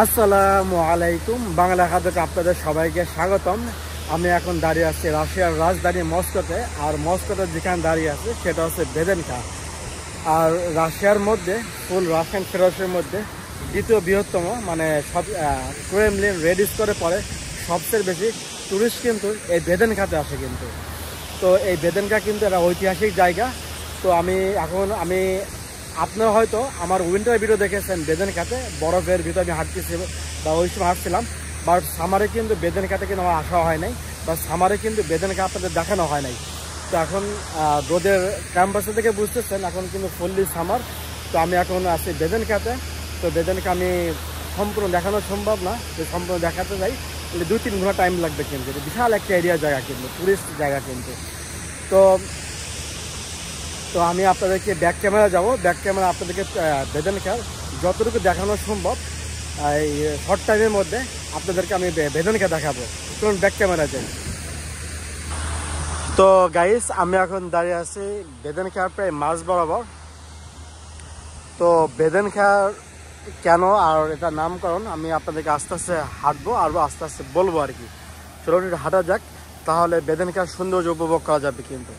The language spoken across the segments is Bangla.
আসসালামু আলাইকুম। বাংলা খাদ্যকে আপনাদের সবাইকে স্বাগতম। আমি এখন দাঁড়িয়ে আছি রাশিয়ার রাজধানী মস্কোতে। আর মস্কোতে যেখানে দাঁড়িয়ে আছে সেটা হচ্ছে বেদেনকা। আর রাশিয়ার মধ্যে, ফুল রাশিয়ান ফেডারেশনের মধ্যে দ্বিতীয় বৃহত্তম, মানে সব ক্রেমলিন রেড স্কোরে পরে সবচেয়ে বেশি টুরিস্ট কিন্তু এই বেদেনকাতে আসে কিন্তু। তো এই বেদেনকা কিন্তু একটা ঐতিহাসিক জায়গা। তো আমি আপনারা হয়তো আমার উইন্টার ভিডিও দেখেছেন বেদেনকাতে, বরফের ভিতরে আমি হাঁটতেছি বা ওই সময় হাঁটছিলাম। বাট সামারে কিন্তু বেদেনকাতে কিন্তু আমার আসা হয় নাই, বা সামারে কিন্তু বেদেনকা আপনাদের দেখানো হয় নাই। তো এখন রোদের ক্যাম্পাসে থেকে বুঝতেছেন এখন কিন্তু ফুললি সামার। তো আমি এখন আছি বেদেনকাতে। তো বেদেনকা আমি সম্পূর্ণ দেখানো সম্ভব না, যে সম্পূর্ণ দেখাতে যাই তাহলে 2-3 ঘন্টা টাইম লাগবে কিন্তু। বিশাল একটা এরিয়া জায়গা কিন্তু, টুরিস্ট জায়গা কিন্তু। তো তো আমি আপনাদেরকে ব্যাক ক্যামেরা যাব, ব্যাক ক্যামেরা আপনাদেরকে বেদেনকার যতটুকু দেখানো সম্ভব এই শর্ট টাইমের মধ্যে আপনাদেরকে আমি বেদেনকা দেখাবো। চলুন ব্যাক ক্যামেরা যাই। তো গাইস, আমি এখন দাঁড়িয়ে আছি বেদেনকার প্রায় মাঝ বরাবর। তো বেদেনকার কেন আর এটার নামকরণ আমি আপনাদেরকে আস্তে আস্তে হাঁটবো আর আস্তে আস্তে বলবো আর কি। চলুন একটু হাঁটা যাক, তাহলে বেদেনকার সৌন্দর্য উপভোগ করা যাবে কিন্তু।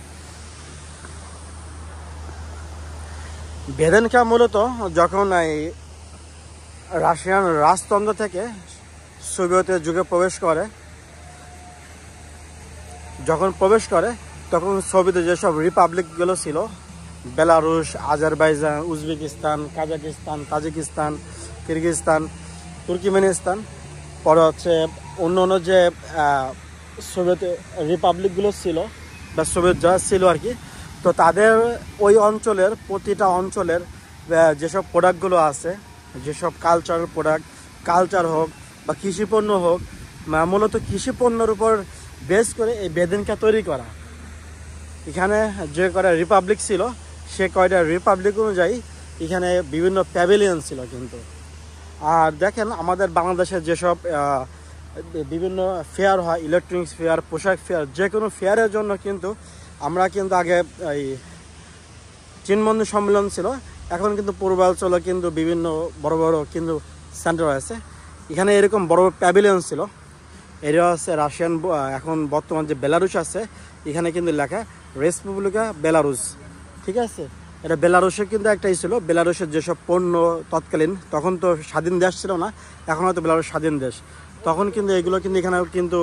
বেদেনকা মূলত যখন এই রাশিয়ান রাজতন্ত্র থেকে সোভিয়েতের যুগে যখন প্রবেশ করে তখন সোভিয়েতের যেসব রিপাবলিকগুলো ছিল, Belarus, Azerbaijan, Uzbekistan, Kazakhstan, Tajikistan, Kyrgyzstan, Turkmenistan, পরে হচ্ছে অন্য অন্য যে সোভিয়েত রিপাবলিকগুলো ছিল বা সোভিয়েত যা ছিল আর কি। তো তাদের ওই অঞ্চলের, প্রতিটা অঞ্চলের যেসব প্রোডাক্টগুলো আছে, যেসব কালচারাল প্রোডাক্ট, কালচার হোক বা কৃষিপণ্য হোক, মূলত কৃষিপণ্যের উপর বেস করে এই বেদেনকা তৈরি করা। এখানে যে কয়টা রিপাবলিক ছিল সে কয়টা রিপাবলিক অনুযায়ী এখানে বিভিন্ন প্যাভিলিয়ন ছিল কিন্তু। আর দেখেন আমাদের বাংলাদেশের যেসব বিভিন্ন ফেয়ার হয়, ইলেকট্রনিক্স ফেয়ার, পোশাক ফেয়ার, যে কোনো ফেয়ারের জন্য কিন্তু আমরা কিন্তু আগে এই চীনবন্ধু সম্মেলন ছিল, এখন কিন্তু পূর্বাঞ্চলে কিন্তু বিভিন্ন বড় বড় কিন্তু সেন্টার আছে। এখানে এরকম বড় বড় প্যাভিলিয়ন ছিল। এটা হচ্ছে রাশিয়ান, এখন বর্তমান যে বেলারুশ আছে এখানে কিন্তু লেখা রেসপুবলিকা বেলারুস, ঠিক আছে। এটা বেলারুশের কিন্তু একটাই ছিল। বেলারুশের যেসব পণ্য তৎকালীন, তখন তো স্বাধীন দেশ ছিল না, এখন হয়তো বেলারুশ স্বাধীন দেশ, তখন কিন্তু এগুলো কিন্তু এখানে কিন্তু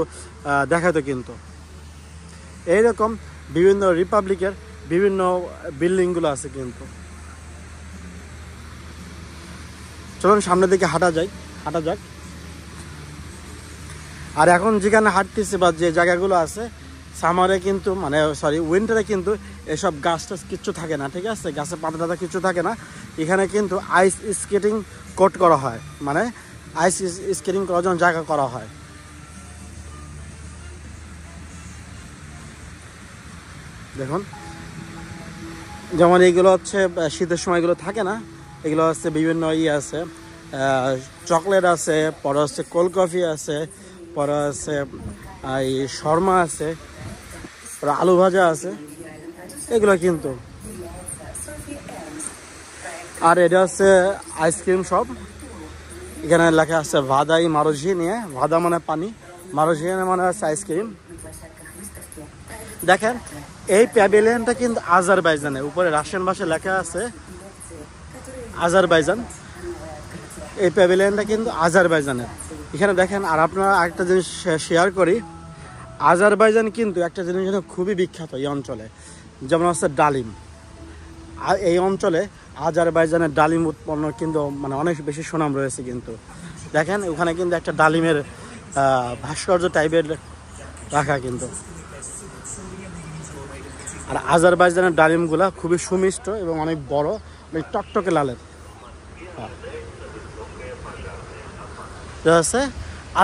দেখাতো কিন্তু। এইরকম বিভিন্ন রিপাবলিকের বিভিন্ন বিল্ডিংগুলো আছে কিন্তু। চলুন সামনের দিকে হাঁটা যাক। আর এখন যেখানে হাঁটতেছি বা যে জায়গাগুলো আছে, সামারে কিন্তু মানে উইন্টারে কিন্তু এসব গাছ টাছ কিচ্ছু থাকে না, ঠিক আছে। গাছে পাতা টাতা কিচ্ছু থাকে না। এখানে কিন্তু আইস স্কেটিং কোট করা হয়, মানে আইস স্কেটিং করার জন্য জায়গা করা হয়। দেখুন, যেমন এইগুলো হচ্ছে শীতের সময় এগুলো থাকে না, এগুলো হচ্ছে বিভিন্ন আছে, চকলেট আছে, পরে হচ্ছে কোল্ড কফি আছে, পরে আছে এই শর্মা আছে, পরে আলু ভাজা আছে, এগুলো কিন্তু। আর এটা হচ্ছে আইসক্রিম শপ। এখানে লেখা আছে ভাদাই মারোজি নিয়ে, ভাদা মানে পানি, মারোজি মানে হচ্ছে আইসক্রিম। দেখেন এই প্যাভিলিয়নটা কিন্তু আজারবাইজানে, উপরে রাশিয়ান ভাষায় লেখা আছে আজারবাইজান। এই প্যাভিলিয়নটা কিন্তু আজারবাইজানের এখানে দেখেন। আর আপনারা একটা জিনিস শেয়ার করি, আজারবাইজান কিন্তু একটা জিনিস খুবই বিখ্যাত এই অঞ্চলে, যেমন হচ্ছে ডালিম। আর এই অঞ্চলে আজারবাইজানের ডালিম উৎপন্ন কিন্তু মানে অনেক বেশি সুনাম রয়েছে কিন্তু। দেখেন ওখানে কিন্তু একটা ডালিমের ভাস্কর্য টাইপের রাখা কিন্তু। আর আজারবাইজানের ডালিমগুলা খুবই সুমিষ্ট এবং অনেক বড়, অনেক টকটকে লালের। হচ্ছে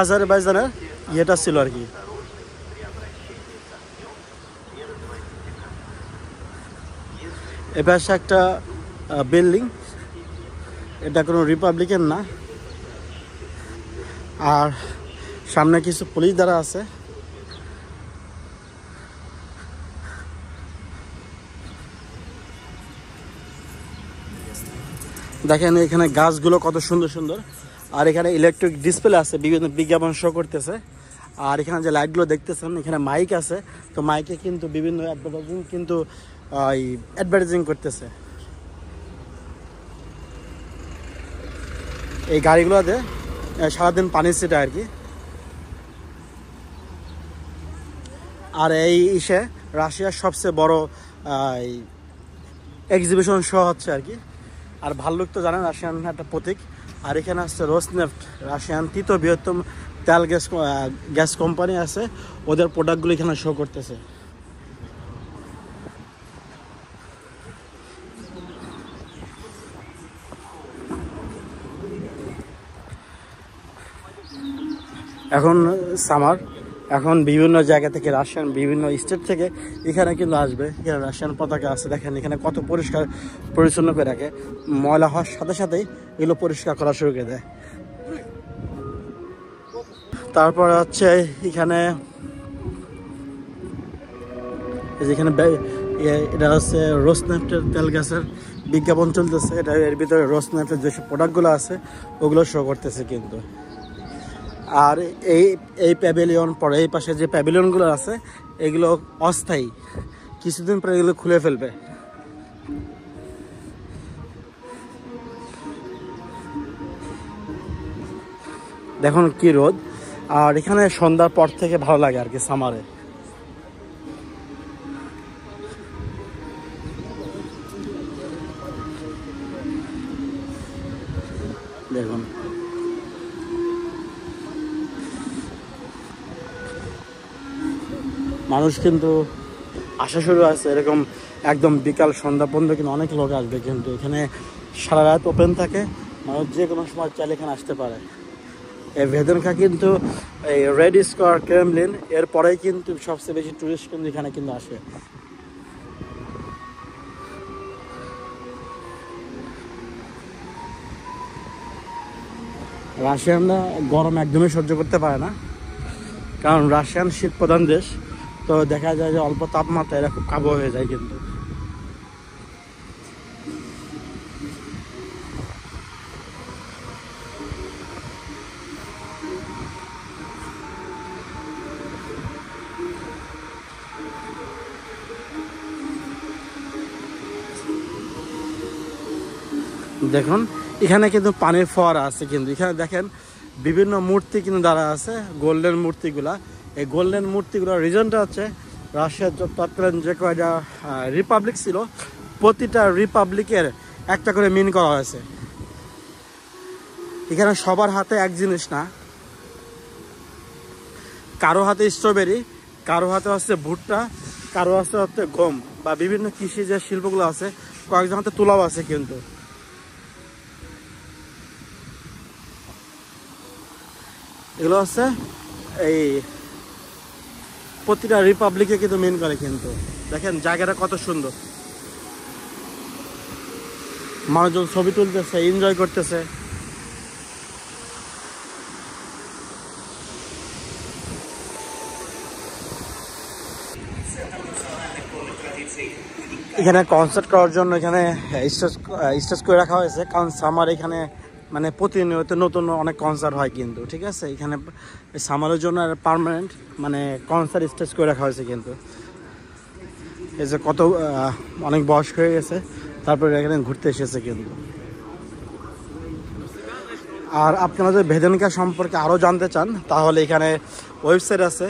আজারবাইজানের ইয়েটা ছিল আর কি। এবার একটা বিল্ডিং, এটা কোনো রিপাবলিকের না। আর সামনে কিছু পুলিশ দ্বারা আছে। দেখেন এখানে গাছগুলো কত সুন্দর সুন্দর। আর এখানে ইলেকট্রিক ডিসপ্লে আছে, বিভিন্ন বিজ্ঞাপন শো করতেছে। আর এখানে যে লাইটগুলো দেখতেছেন, এখানে মাইক আছে, তো মাইকে কিন্তু বিভিন্ন অ্যাডভার্টাইজিং করতেছে। এই গাড়িগুলোতে সারাদিন পানি ছিটে আর কি। আর এই রাশিয়ার সবচেয়ে বড় এক্সিবিশন শো হচ্ছে আর কি। আর ভাল্লুক তো জানেন রাশিয়ান একটা প্রতীক। আর এখানে আসছে রোসনেফট, রাশিয়ান তৃতীয় বৃহত্তম তেল গ্যাস কোম্পানি আছে, ওদের প্রোডাক্টগুলো এখানে শো করতেছে। এখন সামার, এখন বিভিন্ন জায়গা থেকে রাশিয়ান বিভিন্ন স্টেট থেকে এখানে কিন্তু আসবে। এখানে রাশিয়ান পতাকা আছে, দেখেন এখানে কত পরিষ্কার পরিচ্ছন্ন করে রাখে। ময়লা হওয়ার সাথে সাথেই এগুলো পরিষ্কার করা শুরু করে দেয়। তারপর হচ্ছে এখানে এটা হচ্ছে রোসনেফটের তেল গ্যাসের বিজ্ঞাপন চলতেছে। এটা এর ভিতরে রোসনেফটের যেসব প্রোডাক্টগুলো আছে ওগুলো শো করতেছে কিন্তু। আর এই প্যাভিলিয়ন পরে এই পাশে যে প্যাভিলিয়নগুলো আছে এগুলো অস্থায়ী, কিছুদিন পরে এগুলো খুলে ফেলবে। দেখুন কি রোদ। আর এখানে সন্ধ্যার পর থেকে ভালো লাগে আর কি সামারে। দেখুন মানুষ কিন্তু আসা শুরু আছে এরকম একদম বিকাল সন্ধ্যা পর্যন্ত কিন্তু অনেক লোক আসবে কিন্তু। এখানে সারা রাত ওপেন থাকে, মানুষ যে কোনো সময় চাইলে এখানে আসতে পারে। এই ভেদেনকা কিন্তু এই রেড স্কোয়ার, ক্রেমলিন এরপরেই কিন্তু সবচেয়ে বেশি টুরিস্ট কিন্তু এখানে কিন্তু আসে। রাশিয়ানরা গরম একদমই সহ্য করতে পারে না, কারণ রাশিয়ান শীত প্রধান দেশ, তো দেখা যায় যে অল্প তাপমাত্রা এরা খুব কাবু হয়ে যায় কিন্তু। দেখুন এখানে কিন্তু পানির ফোয়ারা আছে কিন্তু। এখানে দেখেন বিভিন্ন মূর্তি কিন্তু দ্বারা আছে, গোল্ডেন মূর্তিগুলা। এই গোল্ডেন মূর্তিগুলোর রিজনটা হচ্ছে রাশিয়ার তৎকালীন যে কয়টা রিপাবলিক ছিল, প্রতিটা রিপাবলিকের একটা করে মিন করা হয়েছে। এখানে সবার হাতে এক জিনিস না, কারো হাতে স্ট্রবেরি, কারো হাতে হচ্ছে ভুট্টা, কারো হাতে হচ্ছে গম বা বিভিন্ন কৃষি যে শিল্পগুলো আছে, কয়েকজন হাতে তুলাও আছে কিন্তু। এগুলো হচ্ছে এই প্রতিটা রিপাবলিকে কিন্তু মেন করে কিন্তু। দেখেন জায়গাটা কত সুন্দর, মানুষজন ছবি তুলতেছে, এনজয় করতেছে। এখানে কনসার্ট করার জন্য এখানে স্টেজ করে রাখা হয়েছে, কারণ সামার এখানে মানে প্রতিনিয়ত নতুন অনেক কনসার্ট হয় কিন্তু। ঠিক আছে, এখানে সামারের জন্য পার্মানেন্ট মানে কনসার্ট স্টেজ করে রাখা হয়েছে কিন্তু। এই যে কত অনেক বয়স হয়ে গেছে, তারপরে এখানে ঘুরতে এসেছে কিন্তু। আর আপনারা যদি ভেদেনকা সম্পর্কে আরও জানতে চান তাহলে এখানে ওয়েবসাইট আছে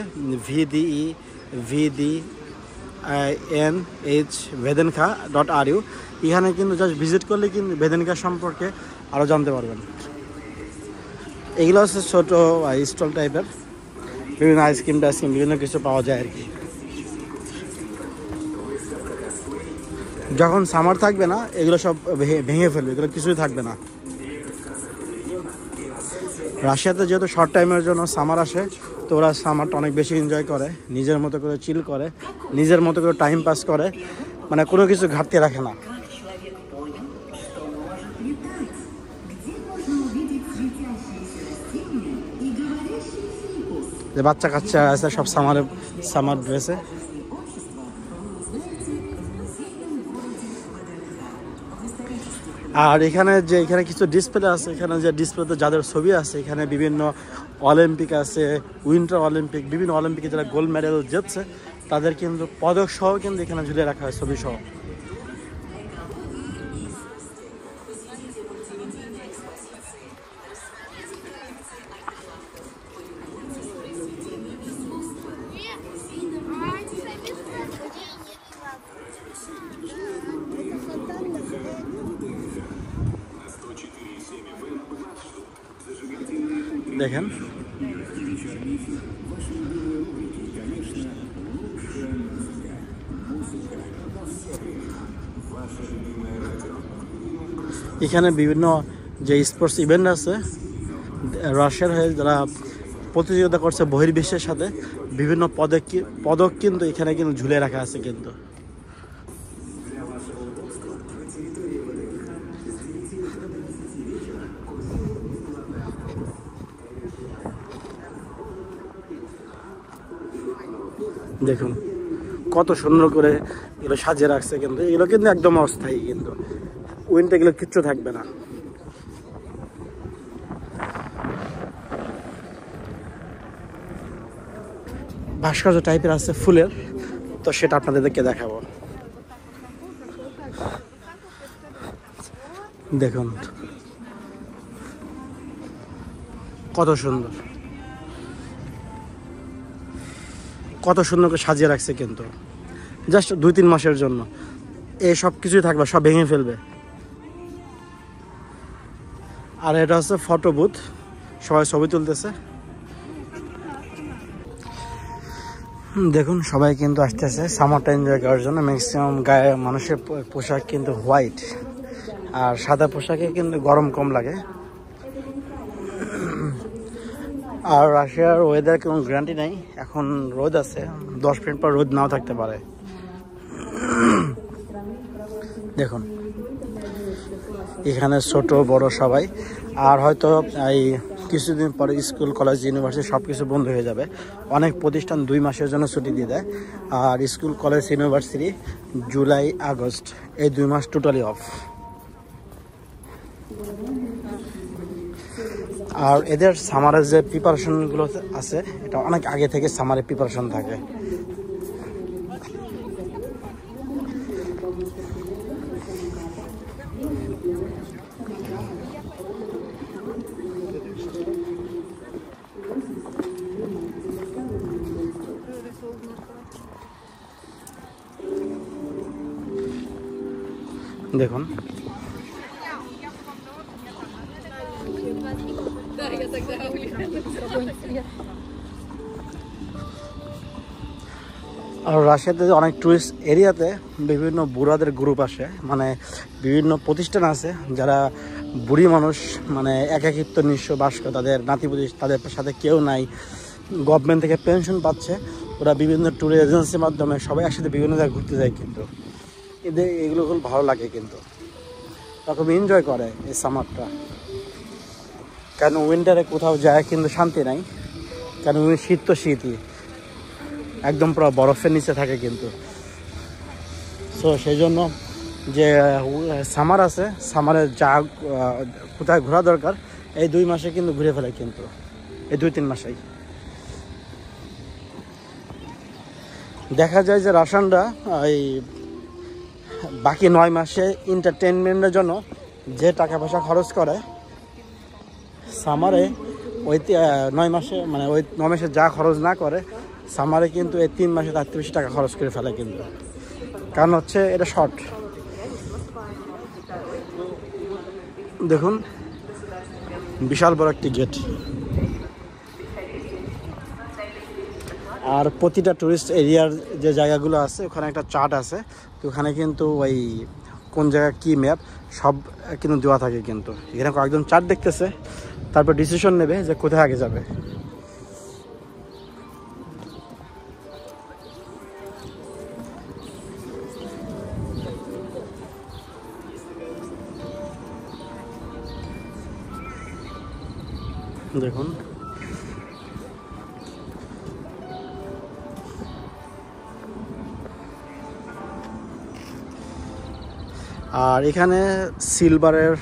VDNH vedenka.ru। এখানে কিন্তু জাস্ট ভিজিট করলে কিন্তু ভেদেনকা সম্পর্কে আরও জানতে পারবেন। এগুলো হচ্ছে ছোটো স্টল টাইপের, বিভিন্ন আইসক্রিম টাইসক্রিম বিভিন্ন কিছু পাওয়া যায় আর কি। যখন সামার থাকবে না এগুলো সব ভেঙে ফেলবে, এগুলো কিছুই থাকবে না। রাশিয়াতে যেহেতু শর্ট টাইমের জন্য সামার আসে, তো ওরা সামারটা অনেক বেশি এনজয় করে, নিজের মতো করে চিল করে, নিজের মতো করে টাইম পাস করে, মানে কোনো কিছু ঘাটতি রাখে না। যে বাচ্চা কাচ্চা আছে সব সামার ড্রেসে। আর এখানে কিছু ডিসপ্লে আছে, এখানে যে ডিসপ্লেতে যাদের ছবি আছে, এখানে বিভিন্ন অলিম্পিক আছে, উইন্টার অলিম্পিক, বিভিন্ন অলিম্পিকে যারা গোল্ড মেডেল জিতছে তাদের কিন্তু পদক সহ কিন্তু এখানে ঝুলিয়ে রাখা হয়, ছবি সহ। দেখেন এখানে বিভিন্ন যে স্পোর্টস ইভেন্ট আছে, রাশিয়ার হয়ে যারা প্রতিযোগিতা করছে বহির্বিশ্বের সাথে, বিভিন্ন পদক কিন্তু এখানে কিন্তু ঝুলে রাখা আছে কিন্তু। দেখুন কত সুন্দর করে এগুলো সাজিয়ে রাখছে, কিন্তু এগুলো কিন্তু একদম অস্থায়ী, কিন্তু উইন্টার এগুলো কিচ্ছু থাকবে না। ভাস্কর্য টাইপের আছে ফুলের, তো সেটা আপনাদেরকে দেখাবো। দেখুন কত সুন্দর, কত সুন্দর করে সাজিয়ে রাখছে, কিন্তু জাস্ট 2-3 মাসের জন্য এই সব কিছুই থাকবে, সব ভেঙে ফেলবে। আর এটা হচ্ছে ফটো বুথ, সবাই ছবি তুলতেছে। দেখুন সবাই কিন্তু আসতেছে সামারটা এনজয় করার জন্য। ম্যাক্সিমাম গায়ে মানুষের পোশাক কিন্তু হোয়াইট, আর সাদা পোশাকে কিন্তু গরম কম লাগে। আর রাশিয়ার ওয়েদার কোনো গ্যারান্টি নাই, এখন রোদ আছে, 10 মিনিট পর রোদ নাও থাকতে পারে। দেখুন এখানে ছোট বড় সবাই। আর হয়তো এই কিছুদিন পরে স্কুল কলেজ ইউনিভার্সিটি সব কিছু বন্ধ হয়ে যাবে। অনেক প্রতিষ্ঠান 2 মাসের জন্য ছুটি দিয়ে দেয়, আর school college university July August এই 2 মাস টোটালি অফ। আর এদের সামারের যে প্রিপারেশনগুলো আছে, এটা অনেক আগে থেকে সামারের প্রিপারেশন থাকে। দেখুন আর রাশিয়াতে অনেক টুরিস্ট এরিয়াতে বিভিন্ন বুড়াদের গ্রুপ আসে, মানে বিভিন্ন প্রতিষ্ঠান আছে যারা বুড়ি মানুষ, মানে একাকিত্ব নিঃস্ব বাস করে, তাদের নাতিপুতি, তাদের সাথে কেউ নাই, গভর্নমেন্ট থেকে পেনশন পাচ্ছে, ওরা বিভিন্ন ট্যুর এজেন্সির মাধ্যমে সবাই একসাথে বিভিন্ন জায়গায় ঘুরতে যায়। কিন্তু এদের এগুলো খুব ভালো লাগে, কিন্তু তখন এনজয় করে এই সামারটা। কেন উইন্টারে কোথাও যায় কিন্তু শান্তি নাই, কেন শীত তো শীতই, একদম পুরো বরফের নিচে থাকে কিন্তু। সো সেই জন্য যে সামার আছে, সামারে যা কোথায় ঘোরা দরকার এই 2 মাসে কিন্তু ঘুরে ফেলে, কিন্তু এই 2-3 মাসেই দেখা যায় যে রাশিয়ানরা এই বাকি 9 মাসে এন্টারটেনমেন্টের জন্য যে টাকা পয়সা খরচ করে, সামারে ওই 9 মাসে, মানে ওই 9 মাসে যা খরচ না করে, সামারে কিন্তু এই 3 মাসে তার বেশি টাকা খরচ করে ফেলে। কিন্তু কারণ হচ্ছে এটা শর্ট। দেখুন বিশাল বড় একটি গেট, আর প্রতিটা টুরিস্ট এরিয়ার যে জায়গাগুলো আছে ওখানে একটা চার্ট আছে, তো ওখানে কিন্তু ওই কোন জায়গা কী ম্যাপ সব কিন্তু দেওয়া থাকে। কিন্তু এখানে কয়েকজন চার্ট দেখতেছে, তারপর ডিসিশন নেবে যে কোথায় আগে যাবে। দেখুন আর এখানে সিলভারের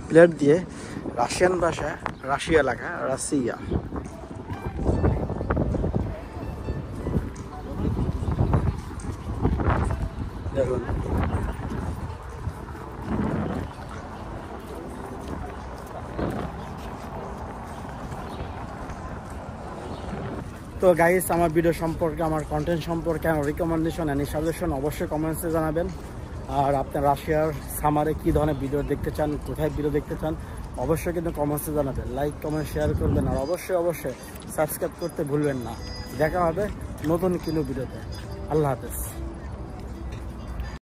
প্লেট দিয়ে রাশিয়ান ভাষা, রাশিয়া লেখা, রাশিয়া। দেখুন তো গাইস, আমার ভিডিও সম্পর্কে, আমার কন্টেন্ট সম্পর্কে আমার রিকমেন্ডেশন এন্ড সাজেশন অবশ্যই কমেন্টসে জানাবেন। আর আপনার রাশিয়ার সামারে কী ধরনের ভিডিও দেখতে চান, কোথায় ভিডিও দেখতে চান, অবশ্যই কিন্তু কমেন্টসে জানাবেন। লাইক কমেন্ট শেয়ার করবেন, আর অবশ্যই সাবস্ক্রাইব করতে ভুলবেন না। দেখা হবে নতুন কোনো ভিডিওতে। আল্লাহ হাফেজ।